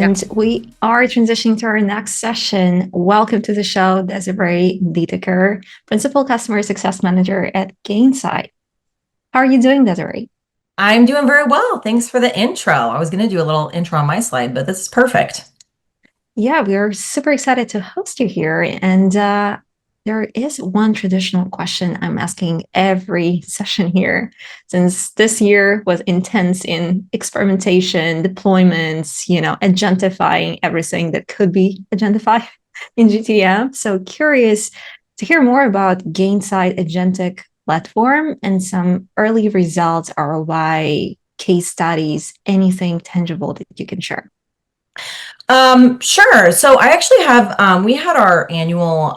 And we are transitioning to our next session. Welcome to the show, Desiree Dietiker, Principal Customer Success Manager at Gainsight. How are you doing, Desiree? I'm doing very well. Thanks for the intro. I was going to do a little intro on my slide, but this is perfect. Yeah, we are super excited to host you here. And there is one traditional question I'm asking every session here, since this year was intense in experimentation, deployments, agentifying everything that could be agentified in GTM. So curious to hear more about Gainsight Agentic platform and some early results, ROI, case studies, anything tangible that you can share. Sure. So I actually have, we had our annual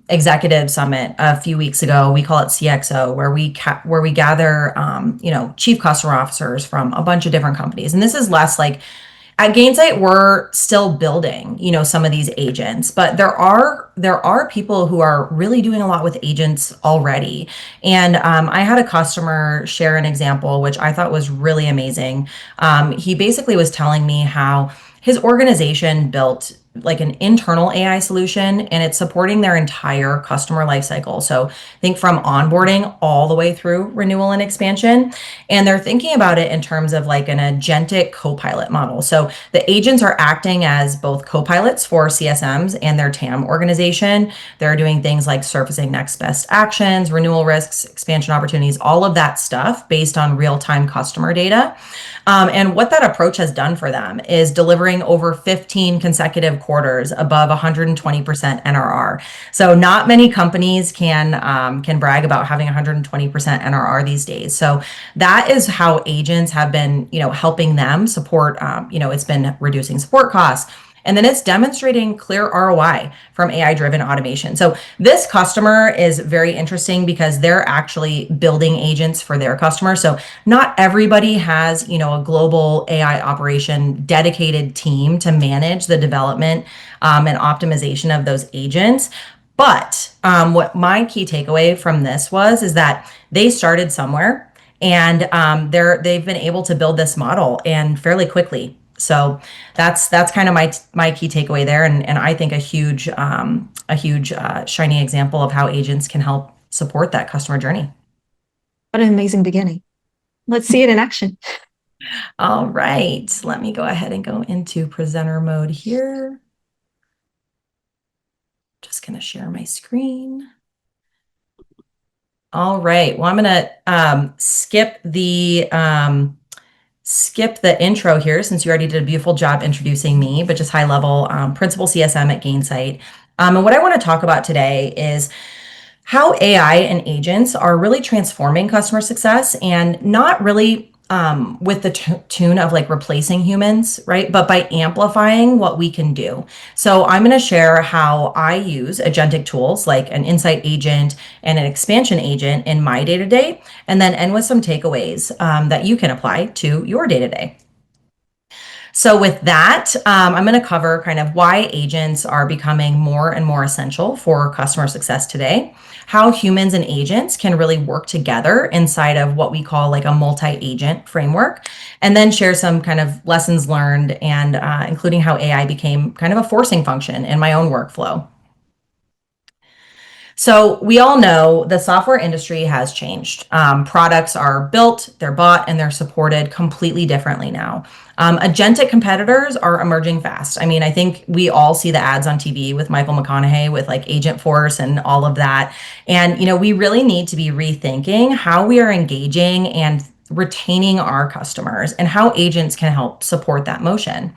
executive summit a few weeks ago. We call it CXO, where we gather, chief customer officers from a bunch of different companies. And this is less like at Gainsight, we're still building, some of these agents, but there are people who are really doing a lot with agents already. And I had a customer share an example, which I thought was really amazing. He basically was telling me how his organization built like an internal AI solution and it's supporting their entire customer lifecycle. So think from onboarding all the way through renewal and expansion. And they're thinking about it in terms of like an agentic co-pilot model. So the agents are acting as both co-pilots for CSMs and their TAM organization. They're doing things like surfacing next best actions, renewal risks, expansion opportunities, all of that stuff based on real-time customer data. And what that approach has done for them is delivering over 15 consecutive quarters above 120% NRR. So not many companies can brag about having 120% NRR these days. So that is how agents have been, helping them support. It's been reducing support costs. And then it's demonstrating clear ROI from AI-driven automation. So this customer is very interesting because they're actually building agents for their customers. So not everybody has, a global AI operation dedicated team to manage the development and optimization of those agents. But what my key takeaway from this is that they started somewhere and they've been able to build this model and fairly quickly. So that's kind of my key takeaway there, and I think a huge shining example of how agents can help support that customer journey. What an amazing beginning. Let's see it in action. All right, let me go ahead and go into presenter mode here. Just gonna share my screen. All right, well, I'm gonna skip the intro here since you already did a beautiful job introducing me, but just high level, principal CSM at Gainsight. And what I want to talk about today is how AI and agents are really transforming customer success and not really with the tune of like replacing humans, right? But by amplifying what we can do. So I'm going to share how I use agentic tools like an insight agent and an expansion agent in my day to day, and then end with some takeaways that you can apply to your day to day. So with that, I'm going to cover kind of why agents are becoming more and more essential for customer success today, how humans and agents can really work together inside of what we call like a multi-agent framework, and then share some kind of lessons learned and including how AI became kind of a forcing function in my own workflow. So we all know the software industry has changed. Products are built, they're bought, and they're supported completely differently now. Agentic competitors are emerging fast. I mean, I think we all see the ads on TV with Michael McConaughey with like Agent Force and all of that. And, we really need to be rethinking how we are engaging and retaining our customers and how agents can help support that motion.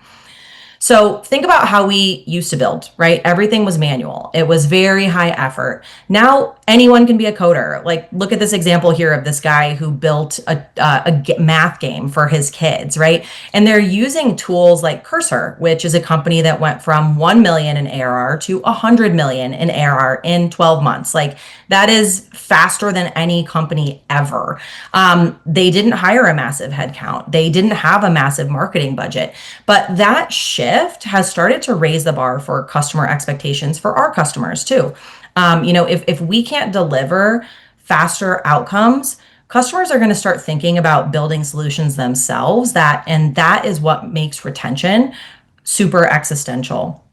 So think about how we used to build, right? Everything was manual. It was very high effort. Now anyone can be a coder. Like look at this example here of this guy who built a math game for his kids, right? And they're using tools like Cursor, which is a company that went from 1 million in ARR to 100 million in ARR in 12 months. Like that is faster than any company ever. They didn't hire a massive headcount. They didn't have a massive marketing budget, but that shift has started to raise the bar for customer expectations for our customers too. If we can't deliver faster outcomes, customers are going to start thinking about building solutions themselves and that is what makes retention super existential.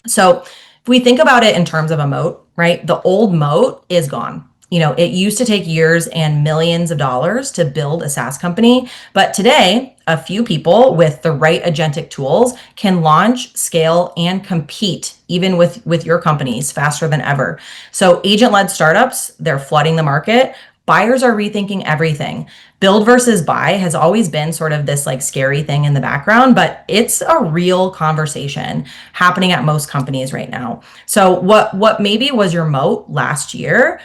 So if we think about it in terms of a moat, right? The old moat is gone. It used to take years and millions of dollars to build a SaaS company, but today, a few people with the right agentic tools can launch, scale, and compete even with your companies faster than ever. So agent-led startups, they're flooding the market. Buyers are rethinking everything. Build versus buy has always been sort of this like scary thing in the background, but it's a real conversation happening at most companies right now. So what maybe was your moat last year,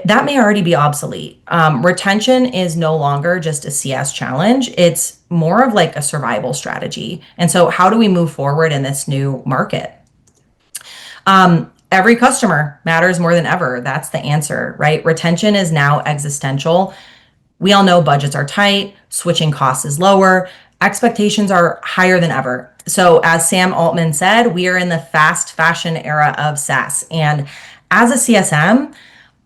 that may already be obsolete. Retention is no longer just a CS challenge. It's more of like a survival strategy. And so how do we move forward in this new market? Every customer matters more than ever. That's the answer, right? Retention is now existential. We all know budgets are tight, switching costs is lower, expectations are higher than ever. So as Sam Altman said, we are in the fast fashion era of SaaS. And as a CSM,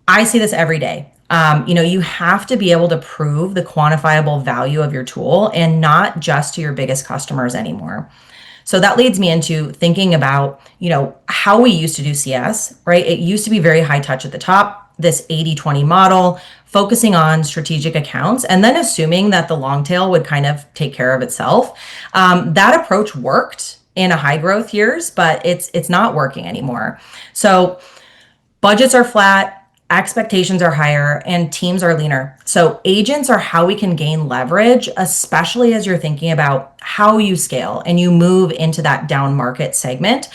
I see this every day. You have to be able to prove the quantifiable value of your tool and not just to your biggest customers anymore. So that leads me into thinking about, how we used to do CS, right? It used to be very high touch at the top, this 80-20 model, focusing on strategic accounts, and then assuming that the long tail would kind of take care of itself. That approach worked in a high growth years, but it's not working anymore. So budgets are flat, expectations are higher, and teams are leaner. So agents are how we can gain leverage, especially as you're thinking about how you scale and you move into that down market segment,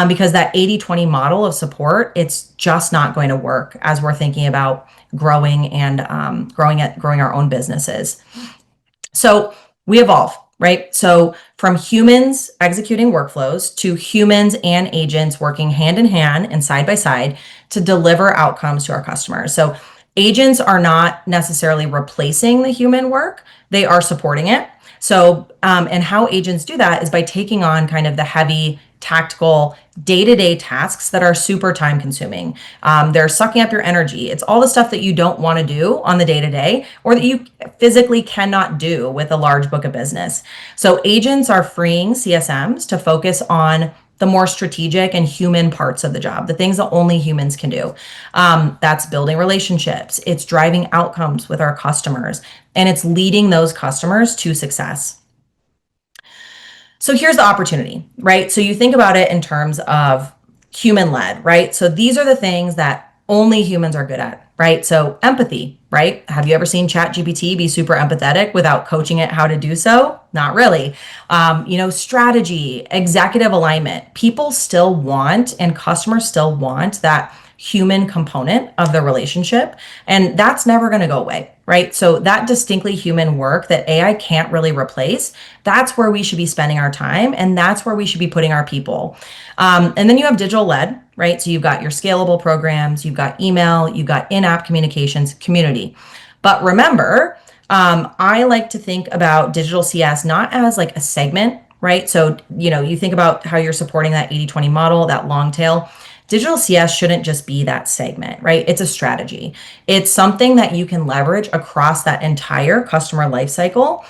because that 80-20 model of support, it's just not going to work as we're thinking about growing and growing our own businesses. So we evolve, right? So from humans executing workflows to humans and agents working hand in hand and side by side to deliver outcomes to our customers. So agents are not necessarily replacing the human work, they are supporting it. So, and how agents do that is by taking on kind of the heavy, tactical, day-to-day tasks that are super time consuming. They're sucking up your energy. It's all the stuff that you don't want to do on the day-to-day or that you physically cannot do with a large book of business. So agents are freeing CSMs to focus on the more strategic and human parts of the job, the things that only humans can do. That's building relationships. It's driving outcomes with our customers, and it's leading those customers to success. So here's the opportunity, right? So you think about it in terms of human-led, right? So these are the things that only humans are good at, right? So empathy, right? Have you ever seen ChatGPT be super empathetic without coaching it how to do so? Not really. Strategy, executive alignment. People still want and customers still want that human component of the relationship, and that's never going to go away, right? So that distinctly human work that AI can't really replace, that's where we should be spending our time, and that's where we should be putting our people. And then you have digital led, right? So you've got your scalable programs, you've got email, you've got in-app communications, community. But remember, I like to think about digital CS not as like a segment, right? So, you think about how you're supporting that 80-20 model, that long tail. Digital CS shouldn't just be that segment, right? It's a strategy. It's something that you can leverage across that entire customer lifecycle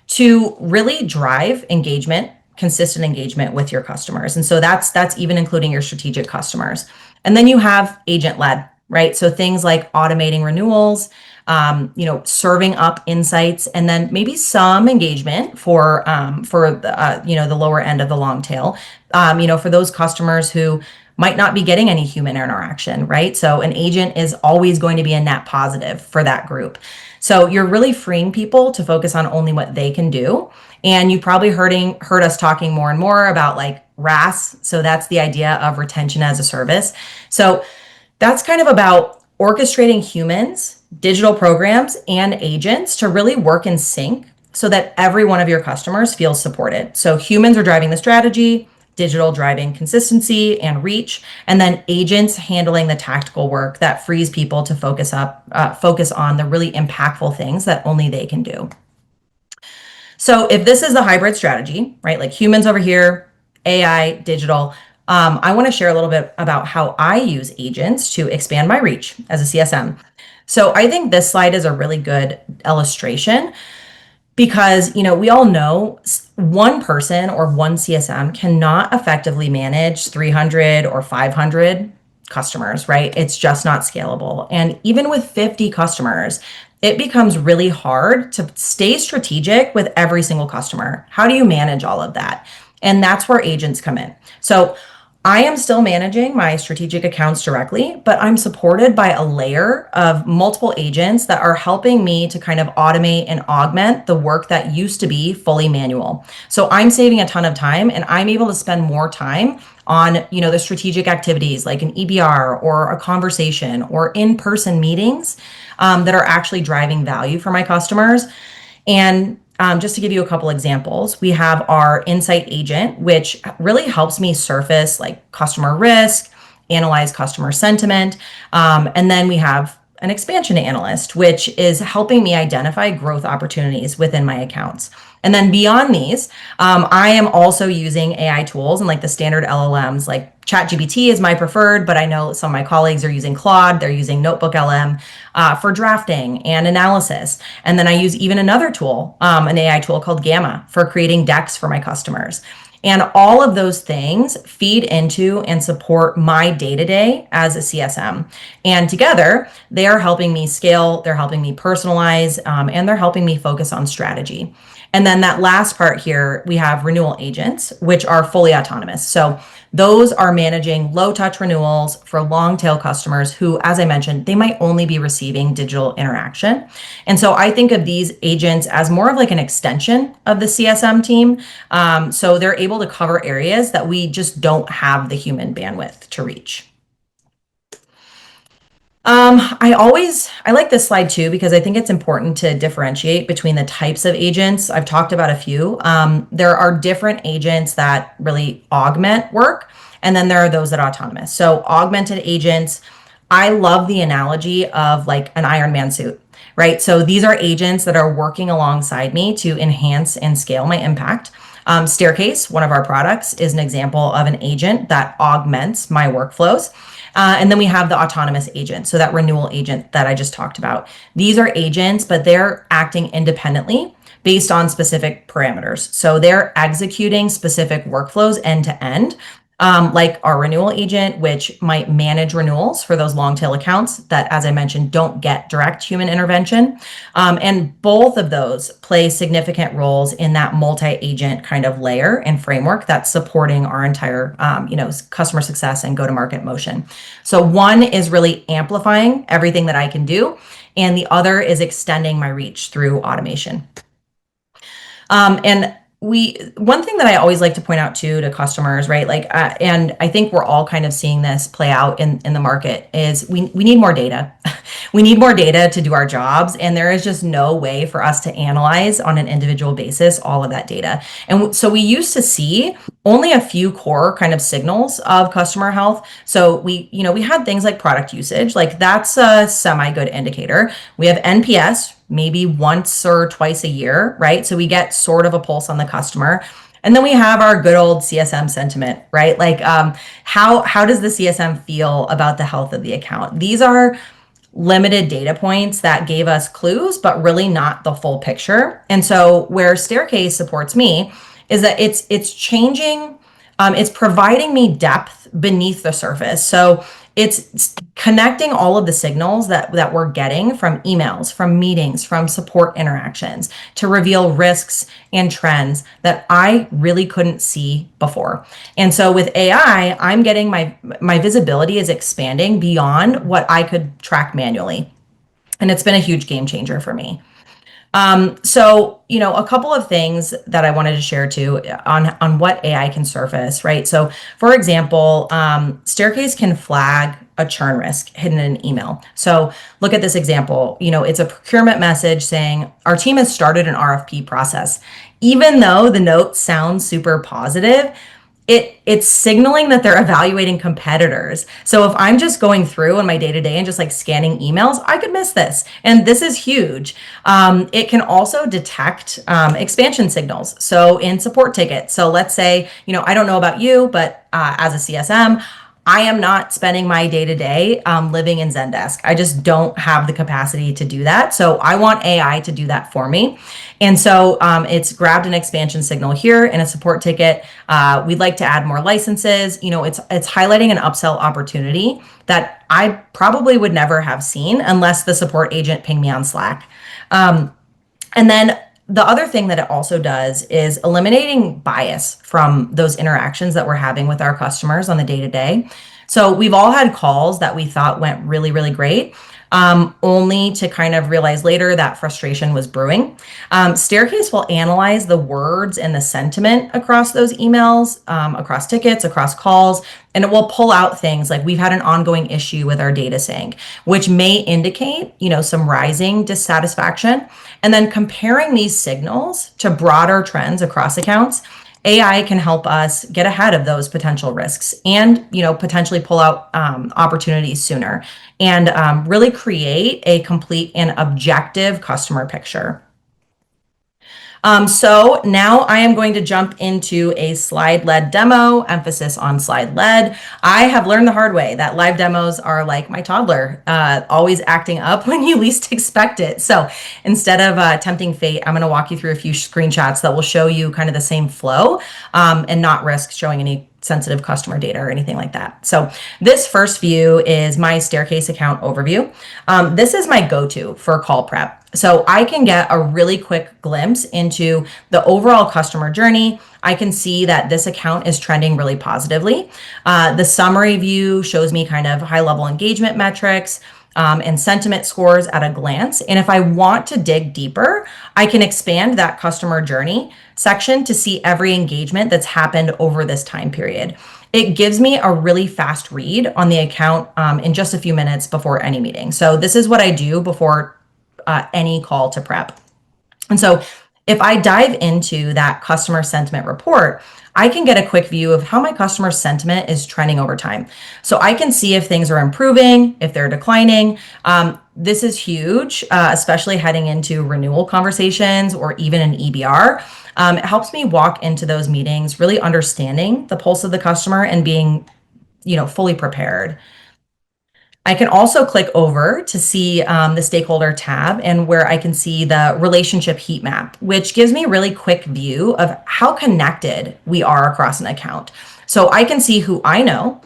to really drive engagement, consistent engagement with your customers. And so that's even including your strategic customers. And then you have agent-led, right? So things like automating renewals, serving up insights, and then maybe some engagement for the lower end of the long tail, for those customers who might not be getting any human interaction, right? So an agent is always going to be a net positive for that group. So you're really freeing people to focus on only what they can do. And you probably heard us talking more and more about like RAS. So that's the idea of retention as a service. So that's kind of about orchestrating humans, digital programs, and agents to really work in sync so that every one of your customers feels supported. So humans are driving the strategy, digital driving consistency and reach, and then agents handling the tactical work that frees people to focus on the really impactful things that only they can do. So if this is the hybrid strategy, right, like humans over here, AI, digital, I want to share a little bit about how I use agents to expand my reach as a CSM. So I think this slide is a really good illustration because, we all know one person or one CSM cannot effectively manage 300 or 500 customers, right? It's just not scalable. And even with 50 customers, it becomes really hard to stay strategic with every single customer. How do you manage all of that? And that's where agents come in. So I am still managing my strategic accounts directly, but I'm supported by a layer of multiple agents that are helping me to kind of automate and augment the work that used to be fully manual. So I'm saving a ton of time, and I'm able to spend more time on, the strategic activities like an EBR or a conversation or in-person meetings that are actually driving value for my customers. And just to give you a couple examples, we have our Insight agent, which really helps me surface like customer risk, analyze customer sentiment. And then we have an expansion analyst, which is helping me identify growth opportunities within my accounts. And then beyond these, I am also using AI tools and like the standard LLMs, like ChatGPT is my preferred, but I know some of my colleagues are using Claude, they're using Notebook LM for drafting and analysis. And then I use even another tool, an AI tool called Gamma for creating decks for my customers. And all of those things feed into and support my day-to-day as a CSM. And together, they are helping me scale, they're helping me personalize, and they're helping me focus on strategy. And then that last part here, we have renewal agents, which are fully autonomous. So those are managing low touch renewals for long tail customers who, as I mentioned, they might only be receiving digital interaction. And so I think of these agents as more of like an extension of the CSM team. So they're able to cover areas that we just don't have the human bandwidth to reach. I like this slide too, because I think it's important to differentiate between the types of agents. I've talked about a few. There are different agents that really augment work, and then there are those that are autonomous. So augmented agents, I love the analogy of like an Iron Man suit, right? So these are agents that are working alongside me to enhance and scale my impact. Staircase, one of our products, is an example of an agent that augments my workflows. And then we have the autonomous agent, so that renewal agent that I just talked about. These are agents, but they're acting independently based on specific parameters. So they're executing specific workflows end to end, like our renewal agent, which might manage renewals for those long tail accounts that, as I mentioned, don't get direct human intervention. And both of those play significant roles in that multi-agent kind of layer and framework that's supporting our entire, customer success and go-to-market motion. So one is really amplifying everything that I can do, and the other is extending my reach through automation. And one thing that I always like to point out too to customers, right? Like, and I think we're all kind of seeing this play out in the market is we need more data. We need more data to do our jobs. And there is just no way for us to analyze on an individual basis all of that data. And so we used to see only a few core kind of signals of customer health. So we had things like product usage, like that's a semi good indicator. We have NPS, maybe once or twice a year, right? So we get sort of a pulse on the customer. And then we have our good old CSM sentiment, right? Like how does the CSM feel about the health of the account? These are limited data points that gave us clues, but really not the full picture. And so where Staircase supports me is that it's changing, it's providing me depth beneath the surface. So it's connecting all of the signals that we're getting from emails, from meetings, from support interactions to reveal risks and trends that I really couldn't see before. And so with AI, I'm getting my visibility is expanding beyond what I could track manually. And it's been a huge game changer for me. So, a couple of things that I wanted to share too on what AI can surface, right? So for example, Staircase can flag a churn risk hidden in an email. So look at this example, it's a procurement message saying our team has started an RFP process. Even though the note sounds super positive, it's signaling that they're evaluating competitors. So if I'm just going through in my day-to-day and just like scanning emails, I could miss this. And this is huge. It can also detect expansion signals. So in support tickets. So let's say, I don't know about you, but as a CSM, I am not spending my day to day living in Zendesk. I just don't have the capacity to do that. So I want AI to do that for me. And so it's grabbed an expansion signal here in a support ticket. We'd like to add more licenses. It's highlighting an upsell opportunity that I probably would never have seen unless the support agent pinged me on Slack. And then the other thing that it also does is eliminating bias from those interactions that we're having with our customers on the day to day. So we've all had calls that we thought went really, really great, only to kind of realize later that frustration was brewing. Staircase will analyze the words and the sentiment across those emails, across tickets, across calls, and it will pull out things like we've had an ongoing issue with our data sync, which may indicate, some rising dissatisfaction. And then comparing these signals to broader trends across accounts, AI can help us get ahead of those potential risks and, potentially pull out opportunities sooner and really create a complete and objective customer picture. So now I am going to jump into a slide-led demo, emphasis on slide-led. I have learned the hard way that live demos are like my toddler, always acting up when you least expect it. So instead of tempting fate, I'm going to walk you through a few screenshots that will show you kind of the same flow and not risk showing any sensitive customer data or anything like that. So this first view is my Staircase account overview. This is my go-to for call prep. So I can get a really quick glimpse into the overall customer journey. I can see that this account is trending really positively. The summary view shows me kind of high-level engagement metrics, and sentiment scores at a glance. And if I want to dig deeper, I can expand that customer journey section to see every engagement that's happened over this time period. It gives me a really fast read on the account in just a few minutes before any meeting. So this is what I do before any call to prep. And so if I dive into that customer sentiment report, I can get a quick view of how my customer sentiment is trending over time. So I can see if things are improving, if they're declining. This is huge, especially heading into renewal conversations or even an EBR. It helps me walk into those meetings really understanding the pulse of the customer and being, fully prepared. I can also click over to see the stakeholder tab and where I can see the relationship heat map, which gives me a really quick view of how connected we are across an account. So I can see who I know,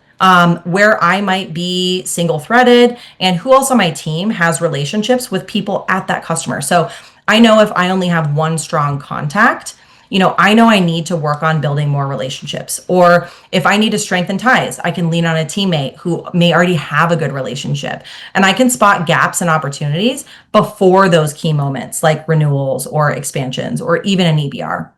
where I might be single threaded, and who else on my team has relationships with people at that customer. So I know if I only have one strong contact, I know I need to work on building more relationships. Or if I need to strengthen ties, I can lean on a teammate who may already have a good relationship. And I can spot gaps and opportunities before those key moments like renewals or expansions or even an EBR.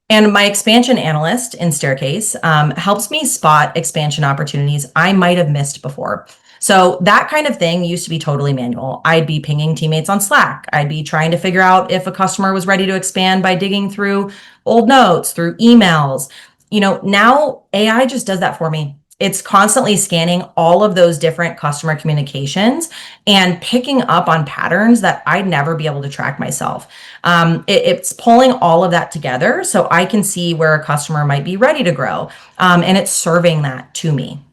And my expansion analyst in Staircase helps me spot expansion opportunities I might have missed before. So that kind of thing used to be totally manual. I'd be pinging teammates on Slack. I'd be trying to figure out if a customer was ready to expand by digging through old notes, through emails. Now AI just does that for me. It's constantly scanning all of those different customer communications and picking up on patterns that I'd never be able to track myself. It's pulling all of that together so I can see where a customer might be ready to grow, and it's serving that to me.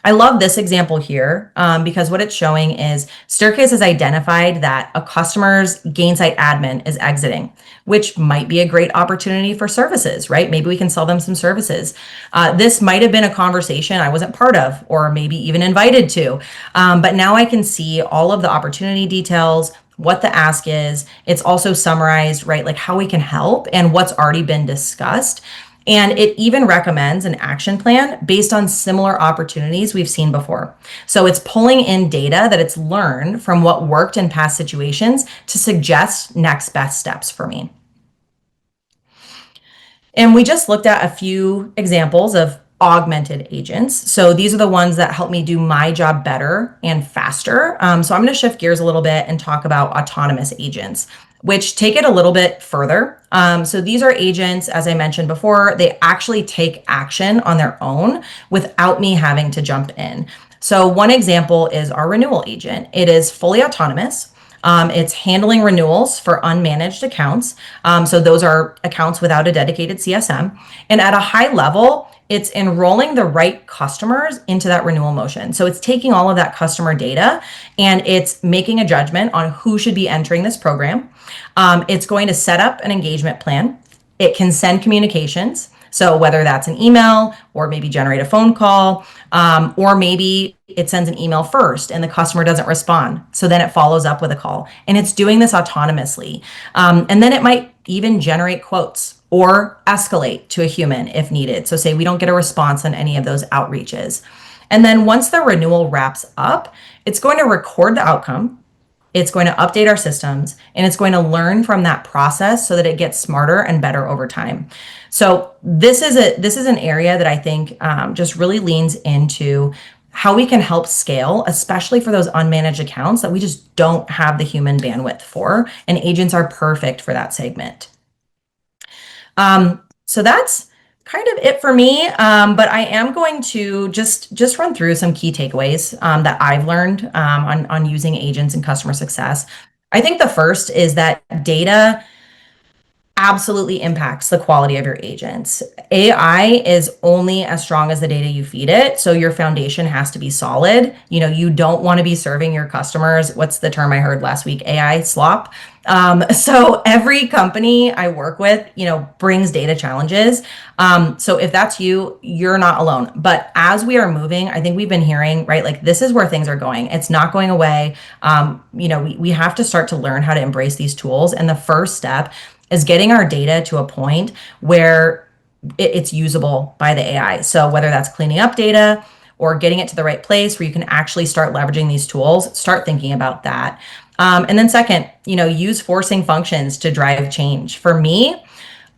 I love this example here because what it's showing is Staircase has identified that a customer's Gainsight admin is exiting, which might be a great opportunity for services, right? Maybe we can sell them some services. This might have been a conversation I wasn't part of or maybe even invited to, but now I can see all of the opportunity details, what the ask is. It's also summarized, right? Like how we can help and what's already been discussed. And it even recommends an action plan based on similar opportunities we've seen before. So it's pulling in data that it's learned from what worked in past situations to suggest next best steps for me. And we just looked at a few examples of augmented agents. So these are the ones that help me do my job better and faster. So I'm going to shift gears a little bit and talk about autonomous agents, which take it a little bit further. So these are agents, as I mentioned before, they actually take action on their own without me having to jump in. So one example is our renewal agent. It is fully autonomous. It's handling renewals for unmanaged accounts. So those are accounts without a dedicated CSM. And at a high level, it's enrolling the right customers into that renewal motion. So it's taking all of that customer data and it's making a judgment on who should be entering this program. It's going to set up an engagement plan. It can send communications. So whether that's an email or maybe generate a phone call, or maybe it sends an email first and the customer doesn't respond. So then it follows up with a call, and it's doing this autonomously. And then it might even generate quotes or escalate to a human if needed. So say we don't get a response on any of those outreaches. And then once the renewal wraps up, it's going to record the outcome. It's going to update our systems, and it's going to learn from that process so that it gets smarter and better over time. So this is an area that I think just really leans into how we can help scale, especially for those unmanaged accounts that we just don't have the human bandwidth for, and agents are perfect for that segment. So that's kind of it for me. But I am going to just run through some key takeaways that I've learned on using agents in customer success. I think the first is that data absolutely impacts the quality of your agents. AI is only as strong as the data you feed it. So your foundation has to be solid. You don't want to be serving your customers. What's the term I heard last week? AI slop. So every company I work with, brings data challenges. So if that's you, you're not alone. But as we are moving, I think we've been hearing, right? Like this is where things are going. It's not going away. We have to start to learn how to embrace these tools. And the first step is getting our data to a point where it's usable by the AI. So whether that's cleaning up data or getting it to the right place where you can actually start leveraging these tools, start thinking about that. And then second, use forcing functions to drive change. For me,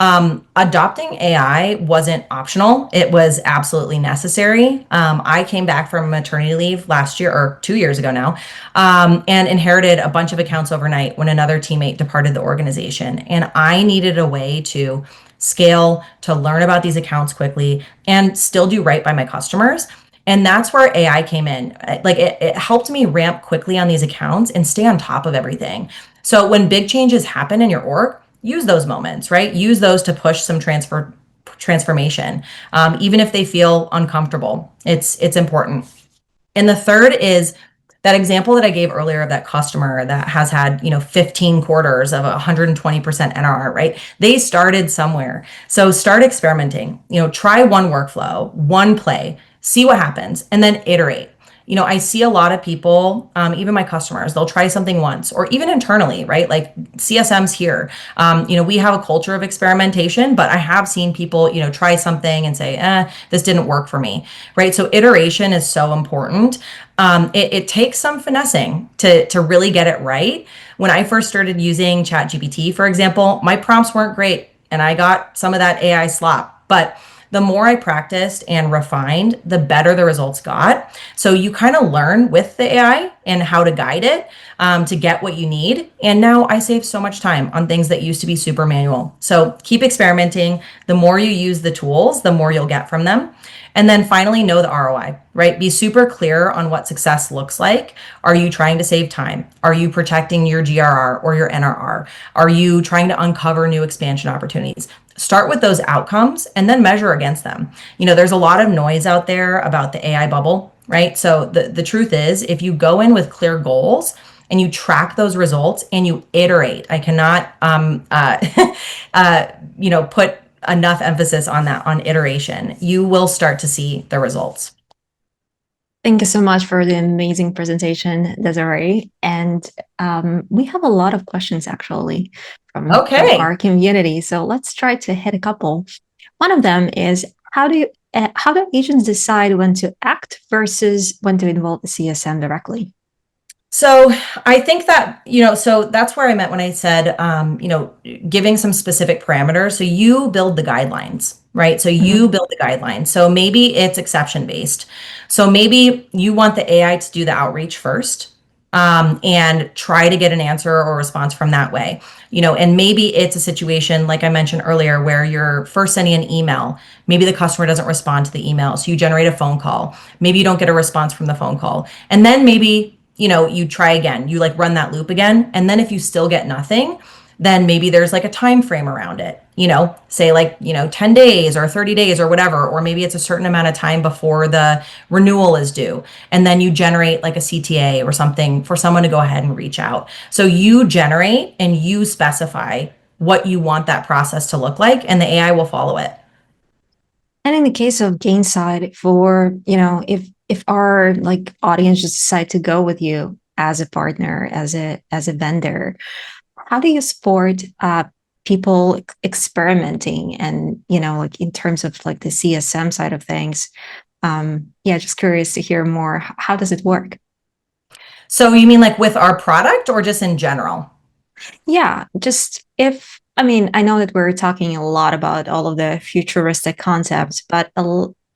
adopting AI wasn't optional. It was absolutely necessary. I came back from maternity leave last year or 2 years ago now, and inherited a bunch of accounts overnight when another teammate departed the organization. And I needed a way to scale, to learn about these accounts quickly and still do right by my customers. And that's where AI came in. Like it helped me ramp quickly on these accounts and stay on top of everything. So when big changes happen in your org, use those moments, right? Use those to push some transformation, even if they feel uncomfortable. It's important. And the third is that example that I gave earlier of that customer that has had 15 quarters of 120% NRR, right? They started somewhere. So start experimenting. Try one workflow, one play, see what happens, and then iterate. I see a lot of people, even my customers, they'll try something once, or even internally, right? Like CSMs here, we have a culture of experimentation, but I have seen people, try something and say, this didn't work for me, right? So iteration is so important. It takes some finessing to really get it right. When I first started using ChatGPT, for example, my prompts weren't great and I got some of that AI slop, but the more I practiced and refined, the better the results got. So you kind of learn with the AI and how to guide it to get what you need. And now I save so much time on things that used to be super manual. So keep experimenting. The more you use the tools, the more you'll get from them. And then finally, know the ROI, right? Be super clear on what success looks like. Are you trying to save time? Are you protecting your GRR or your NRR? Are you trying to uncover new expansion opportunities? Start with those outcomes and then measure against them. There's a lot of noise out there about the AI bubble, right? So the truth is, if you go in with clear goals and you track those results and you iterate, I cannot, put enough emphasis on that, on iteration, you will start to see the results. Thank you so much for the amazing presentation, Desiree. And we have a lot of questions actually from our community. So let's try to hit a couple. One of them is, how do agents decide when to act versus when to involve the CSM directly? So I think that, so that's where I meant when I said, giving some specific parameters. So you build the guidelines, right? So you build the guidelines. So maybe it's exception based. So maybe you want the AI to do the outreach first, and try to get an answer or response from that way. And maybe it's a situation, like I mentioned earlier, where you're first sending an email. Maybe the customer doesn't respond to the email. So you generate a phone call. Maybe you don't get a response from the phone call. And then maybe you try again, you run that loop again. And then if you still get nothing, then maybe there's like a time frame around it, say like, 10 days or 30 days or whatever, or maybe it's a certain amount of time before the renewal is due. And then you generate like a CTA or something for someone to go ahead and reach out. So you generate and you specify what you want that process to look like, and the AI will follow it. And in the case of Gainsight, for if our like audience just decide to go with you as a partner, as a vendor, how do you support people experimenting and like in terms of like the CSM side of things? Yeah, just curious to hear more. How does it work? So you mean like with our product or just in general? Yeah, just if, I mean, I know that we're talking a lot about all of the futuristic concepts, but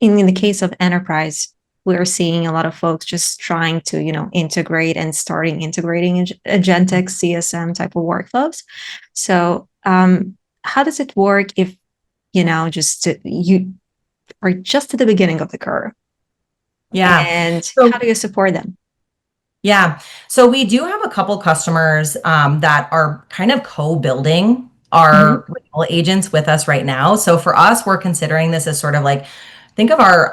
in the case of enterprise, we're seeing a lot of folks just trying to, integrate and starting integrating agentic CSM type of workflows. So, how does it work if, you are just at the beginning of the curve, Yeah. and how So do you support them? Yeah. So we do have a couple customers that are kind of co-building Mhm. our renewal agents with us right now. So for us, we're considering this as sort of like, think of our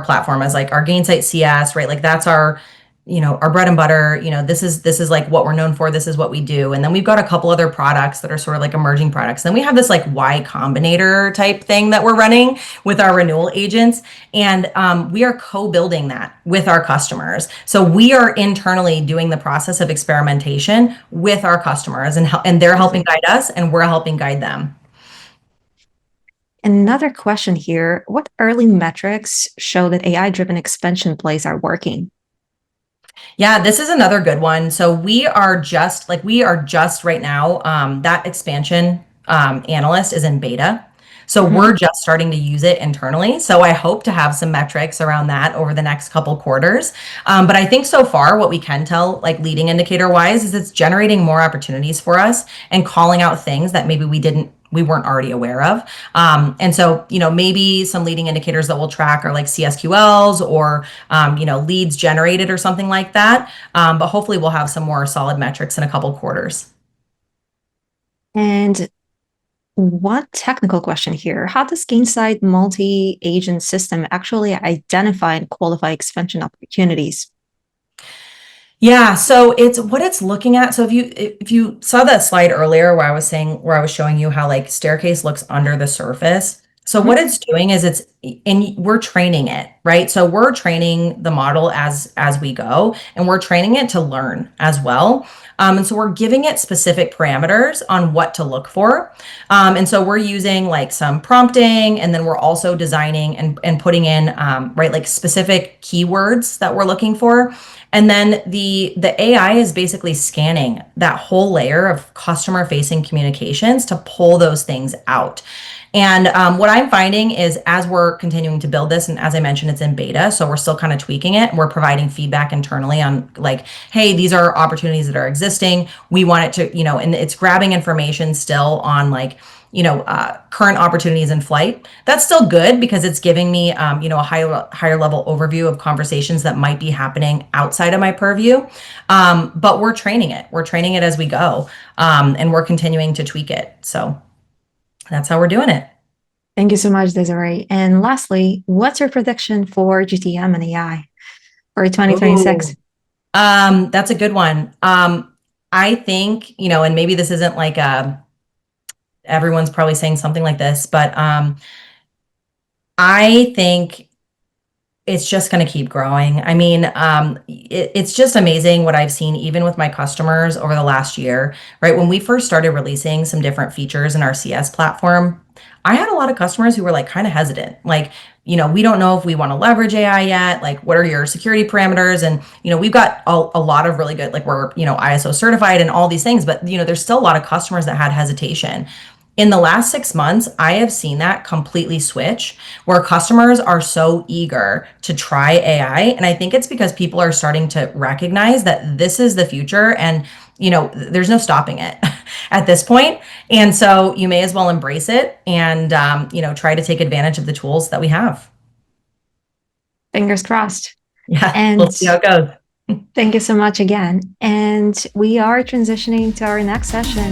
platform as like our Gainsight CS, right? Like that's our, our bread and butter. This is like what we're known for. This is what we do. And then we've got a couple other products that are sort of like emerging products. Then we have this like Y Combinator type thing that we're running with our renewal agents. And we are co-building that with our customers. So we are internally doing the process of experimentation with our customers, and they're helping guide us, and we're helping guide them. Another question here: what early metrics show that AI driven expansion plays are working? Yeah, this is another good one. So we are just right now, that expansion analyst is in beta. So Mhm. we're just starting to use it internally. So I hope to have some metrics around that over the next couple quarters. But I think so far, what we can tell, like leading indicator wise, is it's generating more opportunities for us and calling out things that maybe we weren't already aware of. And so, maybe some leading indicators that we'll track are like CSQLs or, leads generated or something like that. But hopefully we'll have some more solid metrics in a couple quarters. And one technical question here: how does Gainsight multi-agent system actually identify and qualify expansion opportunities? Yeah, so it's what it's looking at. So if you saw that slide earlier where I was showing you how like staircase looks under the surface. So what Mhm. it's doing is and we're training it, right? So we're training the model as we go, and we're training it to learn as well. And so we're giving it specific parameters on what to look for. And so we're using like some prompting, and then we're also designing and putting in right like specific keywords that we're looking for. And then the AI is basically scanning that whole layer of customer facing communications to pull those things out. And what I'm finding is as we're continuing to build this, and as I mentioned, it's in beta, so we're still kind of tweaking it. We're providing feedback internally on like, hey, these are opportunities that are existing. We want it to, and it's grabbing information still on like, current opportunities in flight. That's still good because it's giving me, a higher level overview of conversations that might be happening outside of my purview. But we're training it. We're training it as we go, and we're continuing to tweak it. So that's how we're doing it. Thank you so much, Desiree. And lastly, what's your prediction for GTM and AI for 2026? Ooh, that's a good one. I think, and maybe this isn't like everyone's probably saying something like this, but I think it's just going to keep growing. I mean, it's just amazing what I've seen, even with my customers over the last year, right? When we first started releasing some different features in our CS platform, I had a lot of customers who were like kind of hesitant. Like, we don't know if we want to leverage AI yet. Like, what are your security parameters? And, we've got a lot of really good, like, we're, ISO certified and all these things, but, there's still a lot of customers that had hesitation. In the last 6 months, I have seen that completely switch where customers are so eager to try AI. And I think it's because people are starting to recognize that this is the future, and, there's no stopping it at this point. And so you may as well embrace it and, try to take advantage of the tools that we have. Fingers crossed. Yeah, we'll And see how it goes. thank you so much again. And we are transitioning to our next session.